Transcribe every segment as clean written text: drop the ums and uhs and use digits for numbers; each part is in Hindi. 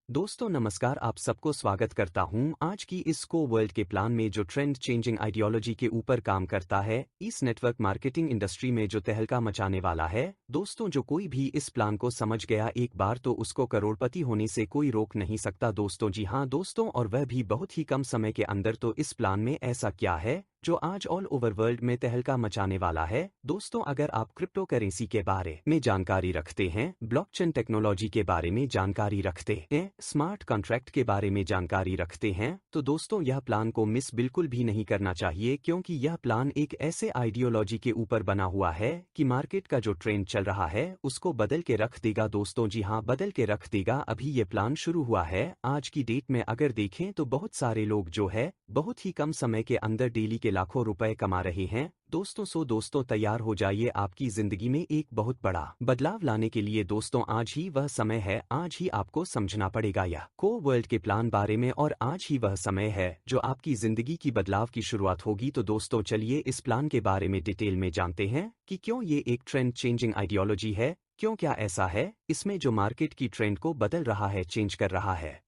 दोस्तों नमस्कार, आप सबको स्वागत करता हूं आज की इस को वर्ल्ड के प्लान में जो ट्रेंड चेंजिंग आइडियोलॉजी के ऊपर काम करता है, इस नेटवर्क मार्केटिंग इंडस्ट्री में जो तहलका मचाने वाला है। दोस्तों, जो कोई भी इस प्लान को समझ गया एक बार तो उसको करोड़पति होने से कोई रोक नहीं सकता दोस्तों। जी हाँ दोस्तों, और वह भी बहुत ही कम समय के अंदर। तो इस प्लान में ऐसा क्या है जो आज ऑल ओवर वर्ल्ड में तहलका मचाने वाला है? दोस्तों, अगर आप क्रिप्टो करेंसी के बारे में जानकारी रखते हैं, ब्लॉकचेन टेक्नोलॉजी के बारे में जानकारी रखते हैं, स्मार्ट कॉन्ट्रैक्ट के बारे में जानकारी रखते हैं, तो दोस्तों यह प्लान को मिस बिल्कुल भी नहीं करना चाहिए, क्योंकि यह प्लान एक ऐसे आइडियोलॉजी के ऊपर बना हुआ है कि मार्केट का जो ट्रेंड चल रहा है उसको बदल के रख देगा दोस्तों। जी हाँ, बदल के रख देगा। अभी ये प्लान शुरू हुआ है। आज की डेट में अगर देखें तो बहुत सारे लोग जो है बहुत ही कम समय के अंदर डेली के लाखों रुपए कमा रहे हैं दोस्तों तैयार हो जाइए आपकी जिंदगी में एक बहुत बड़ा बदलाव लाने के लिए दोस्तों। आज ही वह समय है, आज ही आपको समझना पड़ेगा यह को वर्ल्ड के प्लान बारे में, और आज ही वह समय है जो आपकी जिंदगी की बदलाव की शुरुआत होगी। तो दोस्तों चलिए इस प्लान के बारे में डिटेल में जानते हैं कि क्यों ये एक ट्रेंड चेंजिंग आइडियोलॉजी है, क्यों क्या ऐसा है इसमें जो मार्केट की ट्रेंड को बदल रहा है, चेंज कर रहा है।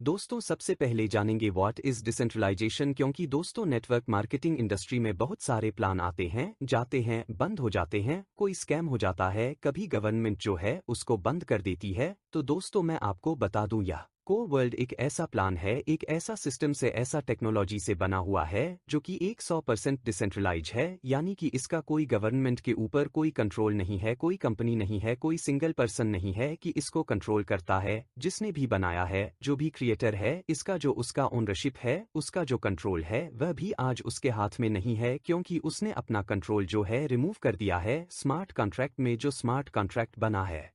दोस्तों सबसे पहले जानेंगे व्हाट इज डिसेंट्रलाइजेशन, क्योंकि दोस्तों नेटवर्क मार्केटिंग इंडस्ट्री में बहुत सारे प्लान आते हैं, जाते हैं, बंद हो जाते हैं, कोई स्कैम हो जाता है, कभी गवर्नमेंट जो है उसको बंद कर देती है। तो दोस्तों मैं आपको बता दूं, यह को वर्ल्ड एक ऐसा प्लान है, एक ऐसा सिस्टम से, ऐसा टेक्नोलॉजी से बना हुआ है जो कि 100% डिसेंट्रलाइज है, यानी कि इसका कोई गवर्नमेंट के ऊपर कोई कंट्रोल नहीं है, कोई कंपनी नहीं है, कोई सिंगल पर्सन नहीं है कि इसको कंट्रोल करता है। जिसने भी बनाया है, जो भी क्रिएटर है, इसका जो उसका ओनरशिप है, उसका जो कंट्रोल है, वह भी आज उसके हाथ में नहीं है, क्योंकि उसने अपना कंट्रोल जो है रिमूव कर दिया है स्मार्ट कॉन्ट्रैक्ट में, जो स्मार्ट कॉन्ट्रैक्ट बना है।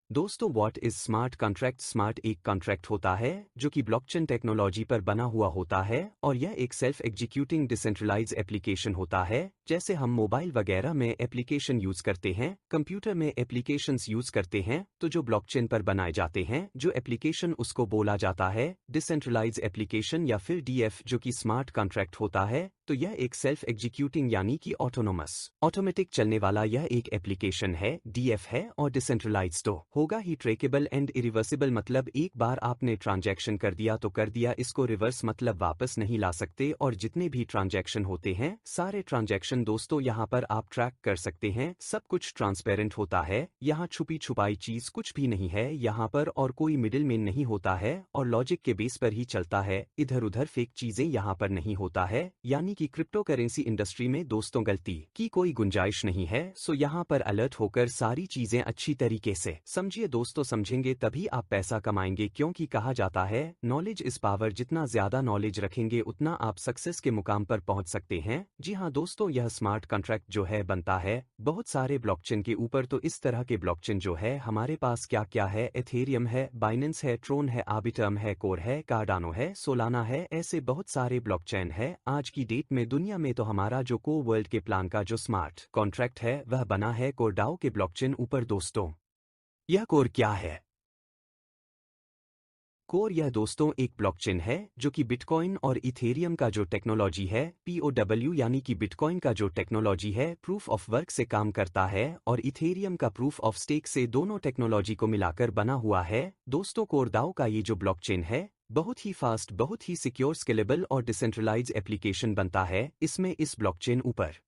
दोस्तों what is smart contract? Smart एक कॉन्ट्रैक्ट होता है जो कि ब्लॉकचेन टेक्नोलॉजी पर बना हुआ होता है, और यह एक सेल्फ एग्जीक्यूटिंग डिसेंट्रलाइज एप्लीकेशन होता है। जैसे हम मोबाइल वगैरह में एप्लीकेशन यूज करते हैं, कंप्यूटर में एप्लीकेशंस यूज करते हैं, तो जो ब्लॉकचेन पर बनाए जाते हैं जो एप्लीकेशन, उसको बोला जाता है डिसेंट्रलाइज एप्लीकेशन या फिर डीएफ, जो कि स्मार्ट कॉन्ट्रैक्ट होता है। तो यह एक सेल्फ एग्जीक्यूटिंग यानी कि ऑटोनोमस, ऑटोमेटिक चलने वाला यह एक एप्लीकेशन है, डीएफ है, और डिसेंट्रलाइज्ड तो होगा ही ट्रेकेबल एंड इरिवर्सिबल, मतलब एक बार आपने ट्रांजैक्शन कर दिया तो कर दिया, इसको रिवर्स मतलब वापस नहीं ला सकते। और जितने भी ट्रांजैक्शन होते हैं, सारे ट्रांजैक्शन दोस्तों यहाँ पर आप ट्रैक कर सकते हैं। सब कुछ ट्रांसपेरेंट होता है, यहाँ छुपी छुपाई चीज कुछ भी नहीं है यहाँ पर, और कोई मिडिल मैन नहीं होता है, और लॉजिक के बेस पर ही चलता है, इधर उधर फेक चीजें यहाँ पर नहीं होता है। यानी कि क्रिप्टो करेंसी इंडस्ट्री में दोस्तों गलती की कोई गुंजाइश नहीं है। सो यहाँ पर अलर्ट होकर सारी चीजें अच्छी तरीके से समझिए दोस्तों, समझेंगे तभी आप पैसा कमाएंगे, क्योंकि कहा जाता है नॉलेज इज पावर, जितना ज्यादा नॉलेज रखेंगे उतना आप सक्सेस के मुकाम पर पहुंच सकते हैं। जी हाँ दोस्तों, यह स्मार्ट कॉन्ट्रैक्ट जो है बनता है बहुत सारे ब्लॉकचेन के ऊपर। तो इस तरह के ब्लॉकचेन जो है हमारे पास क्या क्या है? एथेरियम है, बाइनेंस है, ट्रोन है, आर्बिट्रम है, कोर है, कार्डानो है, सोलाना है, ऐसे बहुत सारे ब्लॉकचेन है। आज की डेट में दुनिया में तो हमारा जो को वर्ल्ड के प्लान का जो स्मार्ट कॉन्ट्रैक्ट है वह बना है कोरडाओ के ब्लॉकचेन ऊपर दोस्तों। यह कोर क्या है? कोर यह दोस्तों एक ब्लॉकचेन है जो कि बिटकॉइन और इथेरियम का जो टेक्नोलॉजी है, पीओडब्ल्यू यानी कि बिटकॉइन का जो टेक्नोलॉजी है प्रूफ ऑफ वर्क से काम करता है, और इथेरियम का प्रूफ ऑफ स्टेक से, दोनों टेक्नोलॉजी को मिलाकर बना हुआ है दोस्तों। कोरडाओ का ये जो ब्लॉकचेन है बहुत ही फास्ट, बहुत ही सिक्योर, स्केलेबल और डिसेंट्रलाइज एप्लीकेशन बनता है इसमें, इस ब्लॉकचेन ऊपर,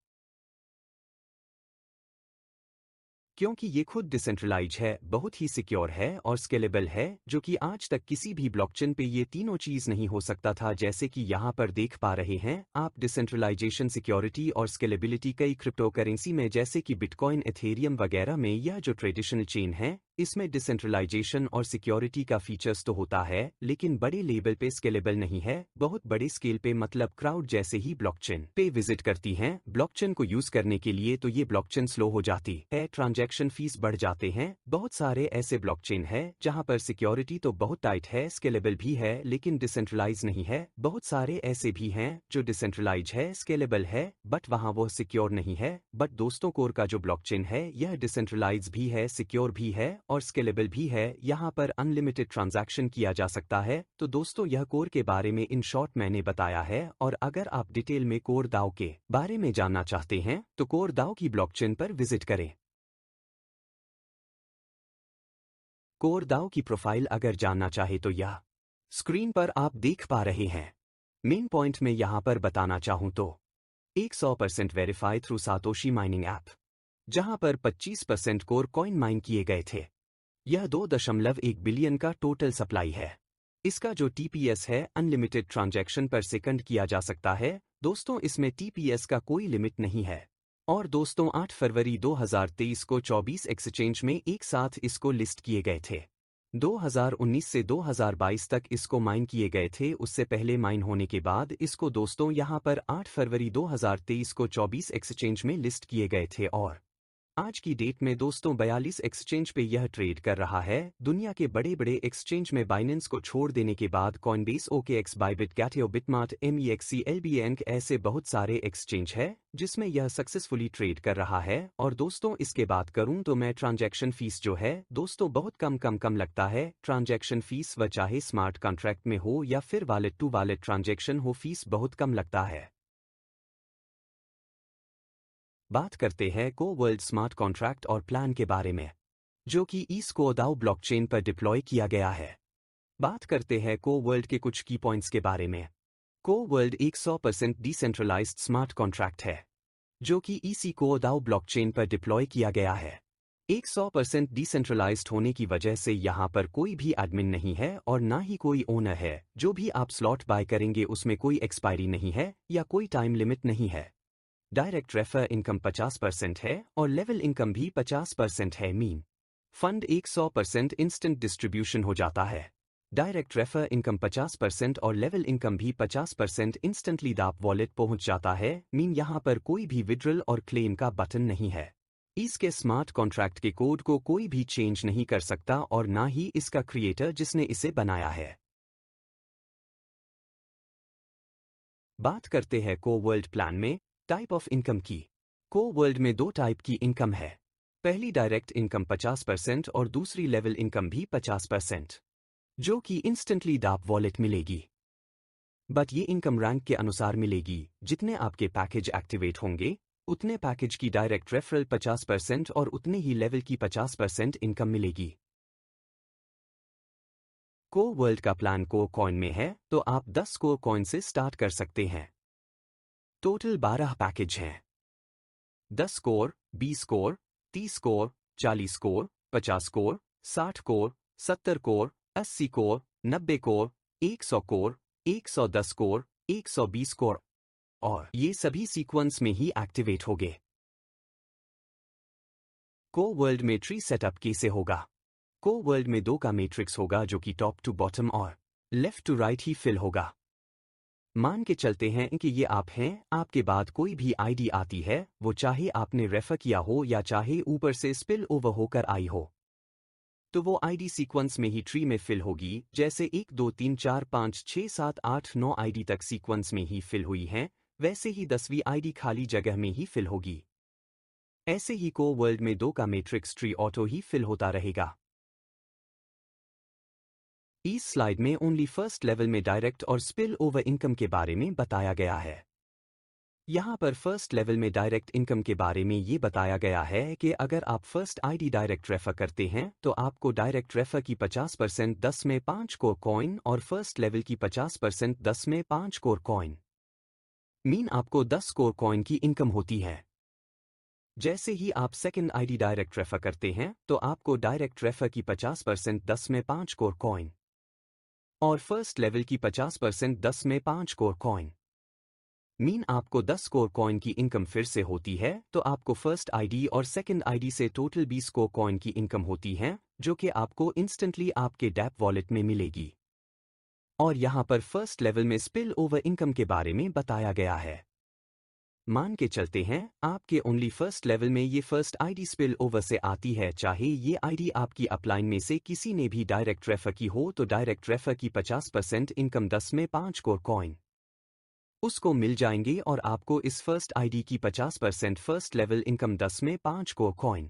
क्योंकि ये खुद डिसेंट्रलाइज है, बहुत ही सिक्योर है और स्केलेबल है, जो कि आज तक किसी भी ब्लॉकचेन पे ये तीनों चीज नहीं हो सकता था। जैसे कि यहाँ पर देख पा रहे हैं आप, डिसेंट्रलाइजेशन, सिक्योरिटी और स्केलेबिलिटी कई क्रिप्टो करेंसी में जैसे कि बिटकॉइन, एथेरियम वगैरह में, यह जो ट्रेडिशनल चेन है इसमें डिसेंट्रलाइजेशन और सिक्योरिटी का फीचर्स तो होता है, लेकिन बड़े लेवल पे स्केलेबल नहीं है। बहुत बड़े स्केल पे मतलब क्राउड जैसे ही ब्लॉकचेन पे विजिट करती हैं ब्लॉकचेन को यूज करने के लिए, तो ये ब्लॉकचेन स्लो हो जाती है, ट्रांजैक्शन फीस बढ़ जाते हैं। बहुत सारे ऐसे ब्लॉकचेन है जहां पर सिक्योरिटी तो बहुत टाइट है, स्केलेबल भी है, लेकिन डिसेंट्रलाइज नहीं है। बहुत सारे ऐसे भी हैं जो डिसेंट्रलाइज है, स्केलेबल है, बट वहां वो सिक्योर नहीं है। बट दोस्तों कोर का जो ब्लॉकचेन है यह डिसेंट्रलाइज भी है, सिक्योर भी है और स्केलेबल भी है। यहाँ पर अनलिमिटेड ट्रांजैक्शन किया जा सकता है। तो दोस्तों यह कोर के बारे में इन शॉर्ट मैंने बताया है, और अगर आप डिटेल में कोर दाओ के बारे में जानना चाहते हैं तो कोर दाओ की ब्लॉकचेन पर विजिट करें। कोर दाओ की प्रोफाइल अगर जानना चाहे तो यह स्क्रीन पर आप देख पा रहे हैं। मेन पॉइंट में यहां पर बताना चाहूं तो 100% verify through Satoshi mining app, जहां पर 25% कोर कॉइन माइन किए गए थे। यह 2.1 बिलियन का टोटल सप्लाई है। इसका जो टीपीएस है अनलिमिटेड ट्रांजैक्शन पर सेकंड किया जा सकता है। दोस्तों इसमें टीपीएस का कोई लिमिट नहीं है। और दोस्तों 8 फरवरी 2023 को 24 एक्सचेंज में एक साथ इसको लिस्ट किए गए थे। 2019 से 2022 तक इसको माइन किए गए थे। उससे पहले माइन होने के बाद इसको दोस्तों यहां पर 8 फरवरी 2023 को 24 एक्सचेंज में लिस्ट किए गए थे और आज की डेट में दोस्तों 42 एक्सचेंज पे यह ट्रेड कर रहा है। दुनिया के बड़े बड़े एक्सचेंज में बाइनेंस को छोड़ देने के बाद कॉइनबेस, OKX, बाइबिट, कैटियो, बिटमार्ट, MEXC, LBNC ऐसे बहुत सारे एक्सचेंज है जिसमें यह सक्सेसफुली ट्रेड कर रहा है। और दोस्तों इसके बात करूं तो मैं ट्रांजैक्शन फीस जो है दोस्तों बहुत कम लगता है। ट्रांजैक्शन फीस व चाहे स्मार्ट कॉन्ट्रैक्ट में हो या फिर वॉलेट टू वॉलेट ट्रांजैक्शन हो, फीस बहुत कम लगता है। बात करते हैं को वर्ल्ड स्मार्ट कॉन्ट्रैक्ट और प्लान के बारे में, जो कि ईस्को दाओ ब्लॉकचेन पर डिप्लॉय किया गया है। बात करते हैं को वर्ल्ड के कुछ की पॉइंट्स के बारे में। को वर्ल्ड एक 100% डिसेंट्रलाइज्ड स्मार्ट कॉन्ट्रैक्ट है, जो कि ईसीको दाओ ब्लॉकचेन पर डिप्लॉय किया गया है। एक 100% डिसेंट्रलाइज्ड होने की वजह से यहाँ पर कोई भी एडमिन नहीं है और ना ही कोई ओनर है। जो भी आप स्लॉट बाय करेंगे उसमें कोई एक्सपायरी नहीं है या कोई टाइम लिमिट नहीं है। डायरेक्ट रेफर इनकम 50% है और लेवल इनकम भी 50% है। मीन फंड एक 100% इंस्टेंट डिस्ट्रीब्यूशन हो जाता है। डायरेक्ट रेफर इनकम 50% और लेवल इनकम भी 50% इंस्टेंटली दाप वॉलेट पहुंच जाता है। मीन यहां पर कोई भी विड्रॉल और क्लेम का बटन नहीं है। इसके स्मार्ट कॉन्ट्रैक्ट के कोड को कोई भी चेंज नहीं कर सकता और ना ही इसका क्रिएटर जिसने इसे बनाया है। बात करते हैं को वर्ल्ड प्लान में टाइप ऑफ इनकम की। को वर्ल्ड में दो टाइप की इनकम है। पहली डायरेक्ट इनकम 50% और दूसरी लेवल इनकम भी 50%, जो कि इंस्टेंटली डाप वॉलेट मिलेगी। बट ये इनकम रैंक के अनुसार मिलेगी। जितने आपके पैकेज एक्टिवेट होंगे उतने पैकेज की डायरेक्ट रेफरल 50% और उतने ही लेवल की 50% इनकम मिलेगी। को वर्ल्ड का प्लान को कॉइन में है तो आप 10 को कॉइन से स्टार्ट कर सकते हैं। टोटल 12 पैकेज हैं। 10 core, 20 core, 30 core, 40 core, 50 core, 60 core, 70 core, 80 core, 90 core, 100 core, 110 core, 120 core और ये सभी सीक्वेंस में ही एक्टिवेट होंगे। को वर्ल्ड में ट्री सेटअप कैसे होगा? को वर्ल्ड में दो का मैट्रिक्स होगा जो कि टॉप टू बॉटम और लेफ्ट टू राइट ही फिल होगा। मान के चलते हैं कि ये आप हैं, आपके बाद कोई भी आईडी आती है, वो चाहे आपने रेफर किया हो या चाहे ऊपर से स्पिल ओवर होकर आई हो, तो वो आईडी सीक्वेंस में ही ट्री में फिल होगी। जैसे 1 2 3 4 5 6 7 8 9 आईडी तक सीक्वेंस में ही फिल हुई हैं, वैसे ही 10वीं आईडी खाली जगह में ही फिल होगी। ऐसे ही को वर्ल्ड में दो का मैट्रिक्स ट्री ऑटो ही फिल होता रहेगा। इस स्लाइड में ओनली फर्स्ट लेवल में डायरेक्ट और स्पिल ओवर इनकम के बारे में बताया गया है। यहाँ पर फर्स्ट लेवल में डायरेक्ट इनकम के बारे में ये बताया गया है कि अगर आप फर्स्ट आईडी डायरेक्ट रेफर करते हैं तो आपको डायरेक्ट रेफर की 50% 10 में 5 कोर कॉइन और फर्स्ट लेवल की 50% 10 में 5 कोर कॉइन, मीन आपको 10 कोर कॉइन की इनकम होती है। जैसे ही आप सेकंड आईडी डायरेक्ट रेफर करते हैं तो आपको डायरेक्ट रेफर की 50% 10 में 5 कोर कॉइन और फर्स्ट लेवल की 50% 10 में 5 कोर कॉइन, मीन आपको 10 कोर कॉइन की इनकम फिर से होती है। तो आपको फर्स्ट आईडी और सेकंड आईडी से टोटल 20 कोर कॉइन की इनकम होती है, जो कि आपको इंस्टेंटली आपके डैप वॉलेट में मिलेगी। और यहाँ पर फर्स्ट लेवल में स्पिल ओवर इनकम के बारे में बताया गया है। मान के चलते हैं आपके ओनली फर्स्ट लेवल में ये फर्स्ट आईडी स्पिल ओवर से आती है, चाहे ये आईडी आपकी अपलाइन में से किसी ने भी डायरेक्ट रेफर की हो, तो डायरेक्ट रेफर की 50% इनकम 10 में 5 कोर कॉइन उसको मिल जाएंगे और आपको इस फर्स्ट आईडी की 50% फर्स्ट लेवल इनकम 10 में 5 कोर कॉइन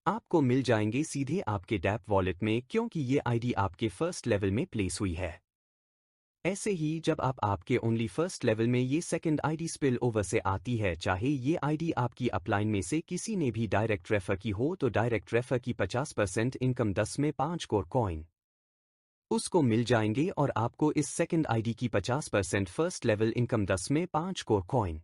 आपको मिल जाएंगे सीधे आपके डैप वॉलेट में, क्योंकि ये आईडी आपके फर्स्ट लेवल में प्लेस हुई है। ऐसे ही जब आप आपके ओनली फर्स्ट लेवल में ये सेकंड आईडी स्पिल ओवर से आती है, चाहे ये आईडी आपकी अपलाइन में से किसी ने भी डायरेक्ट रेफर की हो, तो डायरेक्ट रेफर की 50% इनकम 10 में 5 कोर कॉइन उसको मिल जाएंगे और आपको इस सेकंड आईडी की 50% फर्स्ट लेवल इनकम 10 में 5 कोर कॉइन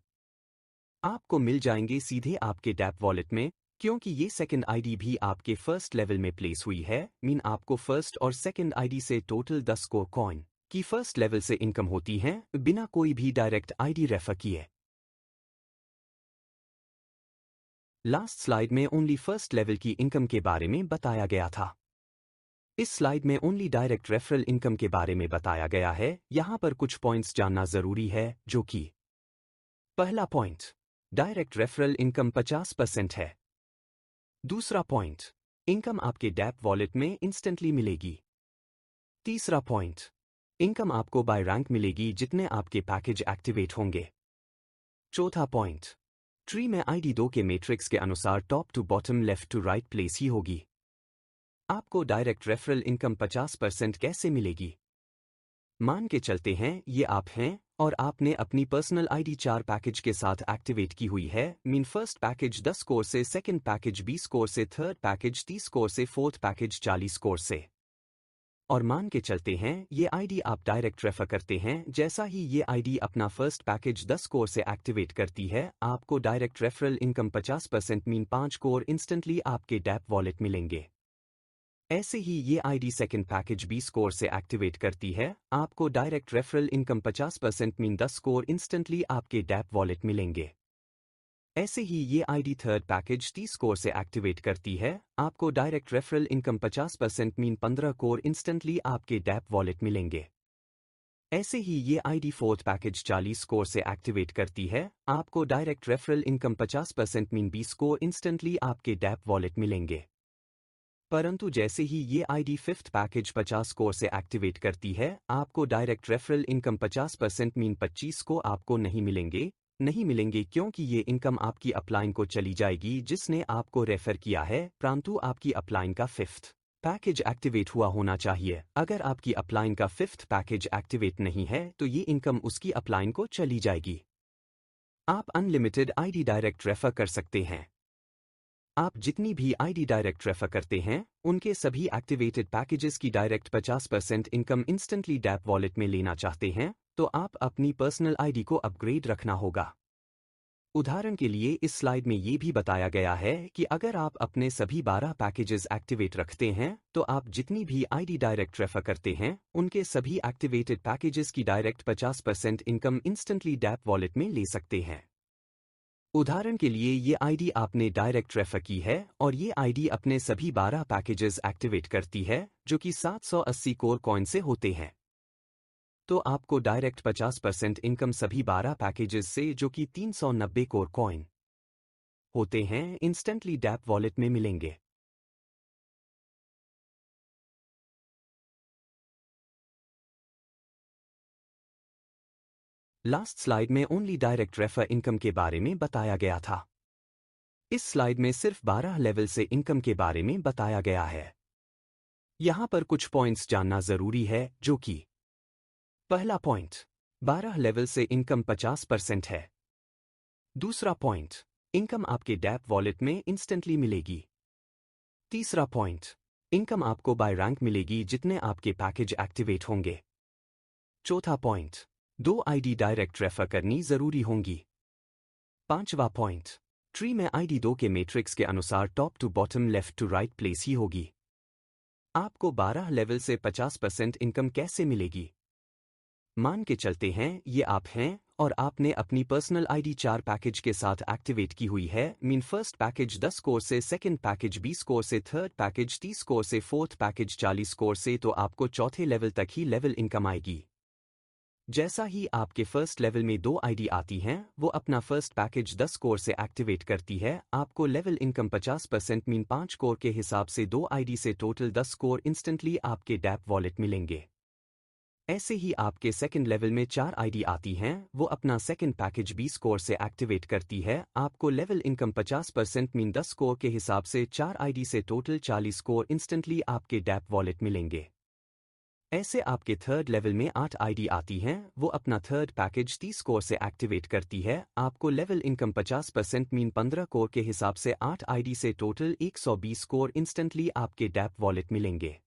आपको मिल जाएंगे सीधे आपके डैप वॉलेट में, क्योंकि ये सेकंड आईडी भी आपके फर्स्ट लेवल में प्लेस हुई है। मीन आपको फर्स्ट और सेकंड आईडी से टोटल 10 कोर कॉइन की फर्स्ट लेवल से इनकम होती है बिना कोई भी डायरेक्ट आईडी रेफर किए। लास्ट स्लाइड में ओनली फर्स्ट लेवल की इनकम के बारे में बताया गया था। इस स्लाइड में ओनली डायरेक्ट रेफरल इनकम के बारे में बताया गया है। यहां पर कुछ पॉइंट्स जानना जरूरी है, जो कि पहला पॉइंट, डायरेक्ट रेफरल इनकम 50% है। दूसरा पॉइंट, इनकम आपके डैप वॉलेट में इंस्टेंटली मिलेगी। तीसरा पॉइंट, इनकम आपको बाय रैंक मिलेगी जितने आपके पैकेज एक्टिवेट होंगे। चौथा पॉइंट, ट्री में आईडी 2 के मैट्रिक्स के अनुसार top to bottom left to right place ही होगी। आपको डायरेक्ट रेफरल इनकम 50% कैसे मिलेगी? मान के चलते हैं ये आप हैं और आपने अपनी पर्सनल आईडी 4 पैकेज के साथ एक्टिवेट की हुई है। मीन फर्स्ट पैकेज 10 स्कोर से, सेकंड पैकेज 20 स्कोर से, थर्ड पैकेज 30 स्कोर से, फोर्थ पैकेज 40 स्कोर से। और मान के चलते हैं ये आईडी आप डायरेक्ट रेफर करते हैं। जैसा ही ये आईडी अपना फर्स्ट पैकेज 10 स्कोर से एक्टिवेट करती है, आपको direct referral income 50% mean 5 core instantly आपके डैप वॉलेट मिलेंगे। ऐसे ही ये आईडी सेकंड पैकेज 20 स्कोर से एक्टिवेट करती है, आपको direct referral income 50% mean 10 score instantly आपके डैप वॉलेट मिलेंगे। ऐसे ही ये आईडी थर्ड पैकेज 30 स्कोर से एक्टिवेट करती है, आपको direct referral income 50% mean 15 core instantly आपके डैप वॉलेट मिलेंगे। ऐसे ही ये आईडी फोर्थ पैकेज 40 स्कोर से एक्टिवेट करती है, आपको direct referral income 50% mean 20 core instantly आपके डैप वॉलेट मिलेंगे। परंतु जैसे ही ये आईडी फिफ्थ पैकेज 50 स्कोर से एक्टिवेट करती है, आपको डायरेक्ट रेफरल इनकम 50% मीन 25 को आपको नहीं मिलेंगे क्योंकि ये इनकम आपकी अपलाइन को चली जाएगी जिसने आपको रेफर किया है, परंतु आपकी अपलाइन का फिफ्थ पैकेज एक्टिवेट हुआ होना चाहिए। अगर आपकी अपलाइन का फिफ्थ पैकेज एक्टिवेट नहीं है तो ये इनकम उसकी अपलाइन को चली जाएगी। आप अनलिमिटेड आईडी डायरेक्ट रेफर कर सकते हैं। आप जितनी भी आईडी डायरेक्ट रेफर करते हैं, उनके सभी एक्टिवेटेड पैकेजेस की direct 50% income instantly dapp wallet में लेना चाहते हैं, तो आप अपनी पर्सनल आईडी को अपग्रेड रखना होगा। उदाहरण के लिए इस स्लाइड में ये भी बताया गया है कि अगर आप अपने सभी 12 पैकेजेस एक्टिवेट रखते हैं, तो आप जितनी भी आईडी डायरेक्ट रेफर करते हैं, उनके सभी एक्टिवेटेड पैकेजेस की direct 50% income instantly dapp wallet में ले सकते हैं। उदाहरण के लिए ये आईडी आपने डायरेक्ट रेफर की है और ये आईडी अपने सभी 12 पैकेजेस एक्टिवेट करती है, जो कि 780 कोर कॉइन से होते हैं। तो आपको डायरेक्ट 50% इनकम सभी 12 पैकेजेस से, जो कि 390 कोर कॉइन होते हैं, इंस्टेंटली डैप वॉलेट में मिलेंगे। लास्ट स्लाइड में ओनली डायरेक्ट रेफर इनकम के बारे में बताया गया था। इस स्लाइड में सिर्फ 12 लेवल से इनकम के बारे में बताया गया है। यहां पर कुछ पॉइंट्स जानना जरूरी है, जो कि पहला पॉइंट, 12 लेवल से इनकम 50% है। दूसरा पॉइंट, इनकम आपके डैप वॉलेट में इंस्टेंटली मिलेगी। तीसरा पॉइंट, इनकम आपको बाय रैंक मिलेगी जितने आपके पैकेज एक्टिवेट होंगे। चौथा पॉइंट, 2 आईडी डायरेक्ट रेफर करनी जरूरी होंगी। पांचवा पॉइंट, ट्री में आईडी 2 के मैट्रिक्स के अनुसार top to bottom left to right place ही होगी। आपको 12 लेवल से 50% इनकम कैसे मिलेगी? मान के चलते हैं ये आप हैं और आपने अपनी पर्सनल आईडी 4 पैकेज के साथ एक्टिवेट की हुई है। मीन फर्स्ट पैकेज 10 स्कोर से, सेकंड पैकेज 20 स्कोर से, थर्ड पैकेज 30 स्कोर से, फोर्थ पैकेज 40 स्कोर से, तो आपको चौथे लेवल तक ही लेवल इनकम आएगी। जैसा ही आपके फर्स्ट लेवल में 2 आईडी आती हैं, वो अपना फर्स्ट पैकेज 10 कोर से एक्टिवेट करती है, आपको लेवल इनकम 50% मीन 5 कोर के हिसाब से 2 आईडी से टोटल 10 कोर इंस्टेंटली आपके डैप वॉलेट मिलेंगे। ऐसे ही आपके सेकंड लेवल में 4 आईडी आती हैं, वो अपना सेकंड पैकेज 20 कोर से एक्टिवेट करती है, आपको लेवल इनकम 50% मीन 10 कोर के हिसाब से 4 आईडी से टोटल 40 कोर इंस्टेंटली आपके डैप वॉलेट मिलेंगे। ऐसे आपके थर्ड लेवल में 8 आईडी आती हैं, वो अपना थर्ड पैकेज 30 कोर से एक्टिवेट करती है। आपको लेवल इनकम 50% मीन 15 कोर के हिसाब से 8 आईडी से टोटल 120 कोर इंस्टेंटली आपके डैप वॉलेट मिलेंगे।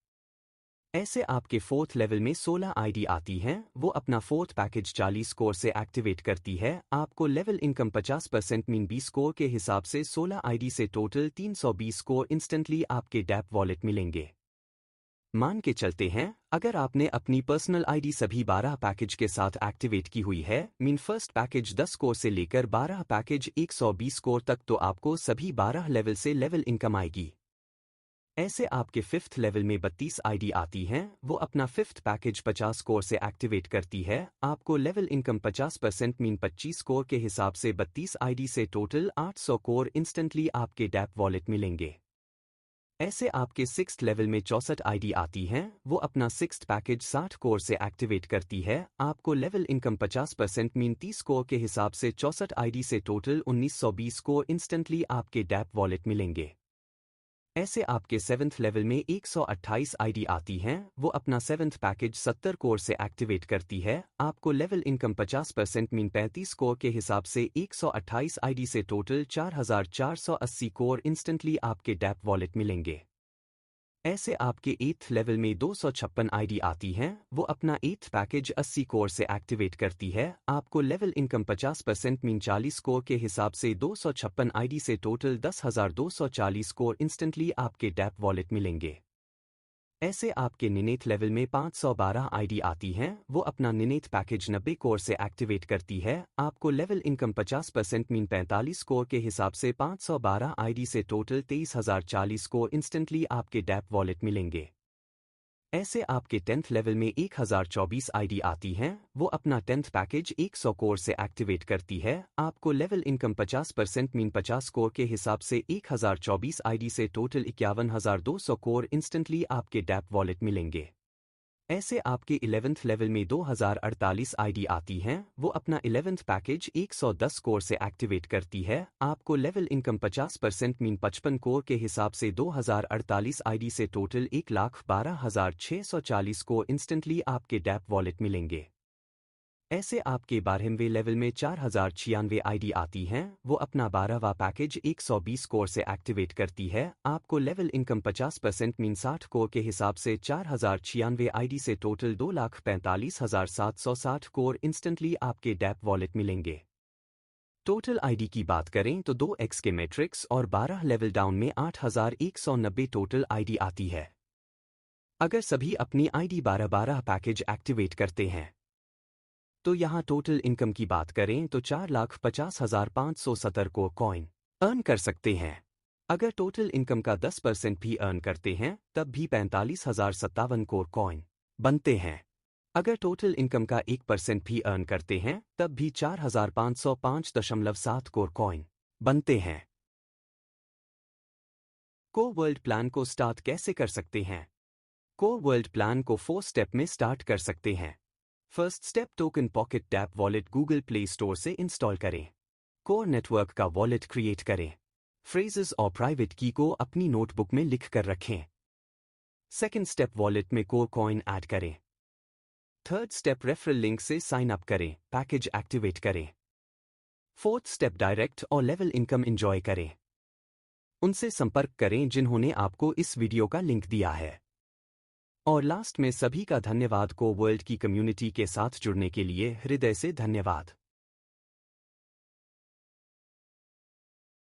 ऐसे आपके फोर्थ लेवल में 16 आईडी आती हैं, वो अपना फोर्थ पैकेज 40 कोर से एक्टिवेट करती है। आपको लेवल इनकम 50% मीन 20 कोर के हिसाब से 16 आईडी से टोटल 320 कोर इंस्टेंटली आपके डैप वॉलेट मिलेंगे। मान के चलते हैं, अगर आपने अपनी पर्सनल आईडी सभी 12 पैकेज के साथ एक्टिवेट की हुई है, मीन फर्स्ट पैकेज 10 कोर से लेकर 12 पैकेज 120 कोर तक, तो आपको सभी 12 लेवल से लेवल इनकम आएगी। ऐसे आपके फिफ्थ लेवल में 32 आईडी आती हैं, वो अपना फिफ्थ पैकेज 50 कोर से एक्टिवेट करती है। आपको लेवल इनकम 50% मीन 25 कोर के हिसाब से 32 आईडी से टोटल 800 कोर इंस्टेंटली आपके डैप वॉलेट मिलेंगे। ऐसे आपके सिक्स्थ लेवल में 64 आईडी आती हैं, वो अपना सिक्स्थ पैकेज 60 कोर से एक्टिवेट करती है। आपको लेवल इनकम 50% मीन 30 कोर के हिसाब से 64 आईडी से टोटल 1920 कोर इंस्टेंटली आपके डैप वॉलेट मिलेंगे। ऐसे आपके सेवन्थ लेवल में 128 आईडी आती हैं, वो अपना सेवन्थ पैकेज 70 कोर से एक्टिवेट करती है। आपको लेवल इनकम 50% मीन 35 कोर के हिसाब से 128 आईडी से टोटल 4480 कोर इंस्टेंटली आपके डैप वॉलेट मिलेंगे। ऐसे आपके एट्थ लेवल में 256 आईडी आती हैं, वो अपना एट्थ पैकेज 80 कोर से एक्टिवेट करती है। आपको लेवल इनकम 50% मीन 40 कोर के हिसाब से 256 आईडी से टोटल 10,240 कोर इंस्टेंटली आपके डैप वॉलेट मिलेंगे। ऐसे आपके निनेथ लेवल में 512 आईडी आती हैं, वो अपना निनेथ पैकेज 90 कोर से एक्टिवेट करती है। आपको लेवल इनकम 50% मीन 45 कोर के हिसाब से 512 आईडी से टोटल 23,040 कोर इंस्टेंटली आपके डैप वॉलेट मिलेंगे। ऐसे आपके 10th लेवल में 1024 आईडी आती हैं, वो अपना 10th पैकेज 100 कोर से एक्टिवेट करती है। आपको लेवल इनकम 50% मीन 50 कोर के हिसाब से 1024 आईडी से टोटल 51,200 कोर इंस्टेंटली आपके डैप वॉलेट मिलेंगे। ऐसे आपके 11th लेवल में 2048 आईडी आती हैं, वो अपना 11th पैकेज 110 कोर से एक्टिवेट करती है। आपको लेवल इनकम 50% मीन 55 कोर के हिसाब से 2048 आईडी से टोटल 1,12,640 कोर इंस्टेंटली आपके डैप वॉलेट मिलेंगे। ऐसे आपके 12वें लेवल में 4096 आईडी आती हैं, वो अपना 12वां पैकेज 120 कोर से एक्टिवेट करती है। आपको लेवल इनकम 50% मीन 60 कोर के हिसाब से 4096 आईडी से टोटल 2,45,760 कोर इंस्टेंटली आपके डैप वॉलेट मिलेंगे। टोटल आईडी की बात करें तो 2x के मैट्रिक्स और 12 लेवल डाउन में 8,190 टोटल आईडी आती है। अगर सभी अपनी आईडी 12-12 पैकेज एक्टिवेट करते हैं तो यहाँ टोटल इनकम की बात करें तो 4,50,570 को कॉइन अर्न कर सकते हैं। अगर टोटल इनकम का 10% भी अर्न करते हैं तब भी 45,057 कोर कॉइन बनते हैं। अगर टोटल इनकम का 1% भी अर्न करते हैं तब भी 4,505.7 कोर कॉइन बनते हैं। कोर वर्ल्ड प्लान को स्टार्ट कैसे कर सकते हैं? कोर वर्ल्ड प्लान को 4 स्टेप में स्टार्ट कर सकते हैं। First step, token pocket dapp wallet Google Play Store से इंस्टॉल करें। कोर नेटवर्क का वॉलेट क्रिएट करें। फ्रेजेस और प्राइवेट की को अपनी नोटबुक में लिख कर रखें। सेकेंड स्टेप, वॉलेट में कोर कॉइन ऐड करें। थर्ड स्टेप, रेफरल लिंक से साइन अप करें, पैकेज एक्टिवेट करें। फोर्थ स्टेप, डायरेक्ट और लेवल इनकम एंजॉय करें। उनसे संपर्क करें जिन्होंने आपको इस वीडियो का लिंक दिया है। और लास्ट में सभी का धन्यवाद। को वर्ल्ड की कम्युनिटी के साथ जुड़ने के लिए हृदय से धन्यवाद।